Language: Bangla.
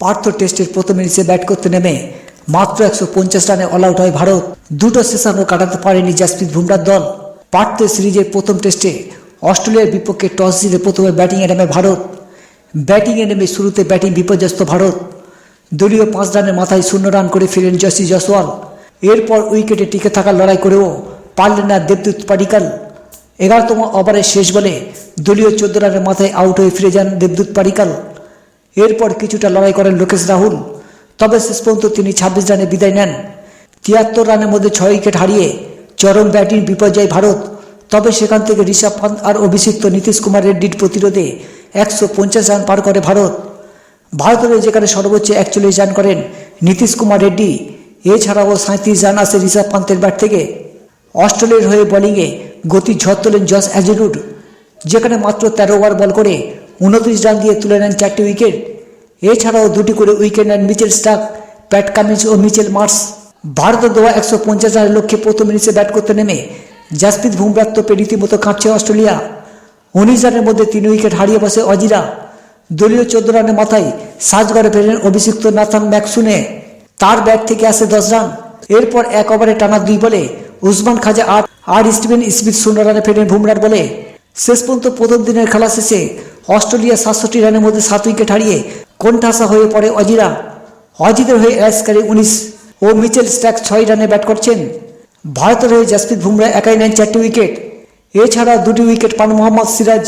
পার্থ টেস্টের প্রথম ইনিংসে ব্যাট করতে নেমে মাত্র 150 রানে অল আউট হয় ভারত। দুটো সেশনও কাটাতে পারেনি জাসপ্রীত বুমরার দল। পার্থ সিরিজের প্রথম টেস্টে অস্ট্রেলিয়ার বিপক্ষে টস জিতে প্রথমে ব্যাটিংয়ে নেমে ভারত। ব্যাটিংয়ে নেমে শুরুতে ব্যাটিং বিপর্যস্ত ভারত। দলীয় 5 রানের মাথায় 0 রান করে ফিরেন যশস্বী জয়সওয়াল। এরপর উইকেটে টিকে থাকার লড়াই করেও পারলেন না দেবদূত পাডিক্কল। 11তম ওভারের শেষ বলে দলীয় 14 রানের মাথায় আউট হয়ে ফিরে যান দেবদূত পাডিক্কল। এরপর কিছুটা লড়াই করেন লোকেশ রাহুল, তবে শেষ পর্যন্ত তিনি 26 রানে বিদায় নেন। 73 রানের মধ্যে 6 উইকেট হারিয়ে চরম ব্যাটিং বিপর্যয় ভারত। তবে সেখান থেকে ঋষভ পান্ত আর অভিষিক্ত নীতিশ কুমার রেড্ডির প্রতিরোধে 150 রান পার করে ভারত। ভারতের যেখানে সর্বোচ্চ 41 রান করেন নীতিশ কুমার রেড্ডি, এছাড়াও 37 রান আসে ঋষভ পান্তের ব্যাট থেকে। অস্ট্রেলিয়ার হয়ে বোলিংয়ে গতির ঝড় তোলেন জশ হ্যাজেলউড, যেখানে মাত্র 13 ওভার বল করে 29 রান দিয়ে তুলে নেন 4টি উইকেট। এছাড়াও 2টি করে উইকেট নেন মিচেল স্টার্ক, প্যাট কামিন্স ও মিচেল মার্শ। ভারতের দেওয়া 150 রানের লক্ষ্যে প্রথম ইনিংসে ব্যাট করতে নেমে জাসপ্রীত বুমরার তোপে রীতিমতো কাঁপছে অস্ট্রেলিয়া। 19 রানের মধ্যে 3 উইকেট হারিয়ে বসে অজিরা। দলীয় 14 রানের মাথায় সাজঘরে ফেরেন অভিষিক্ত নাথান ম্যাকসুনে, তার ব্যাট থেকে আসে 10 রান। এরপর 1 ওভারে টানা 2 বলে উসমান খাজা আর স্টিভেন স্মিথ 0 রানে ফেরেন বুমরার বলে। শেষ পর্যন্ত প্রথম দিনের খেলা শেষে অস্ট্রেলিয়া 67 রানের মধ্যে 7 উইকেট হারিয়ে কোণঠাসা হয়ে পড়ে অজিরা। অজিদের হয়ে অ্যাশকারি 19 ও মিচেল স্টার্ক 6 রানে ব্যাট করছেন। ভারতের হয়ে জাসপ্রীত বুমরা একাই নেন 4টি উইকেট। এছাড়া 2টি উইকেট পান মোহাম্মদ সিরাজ।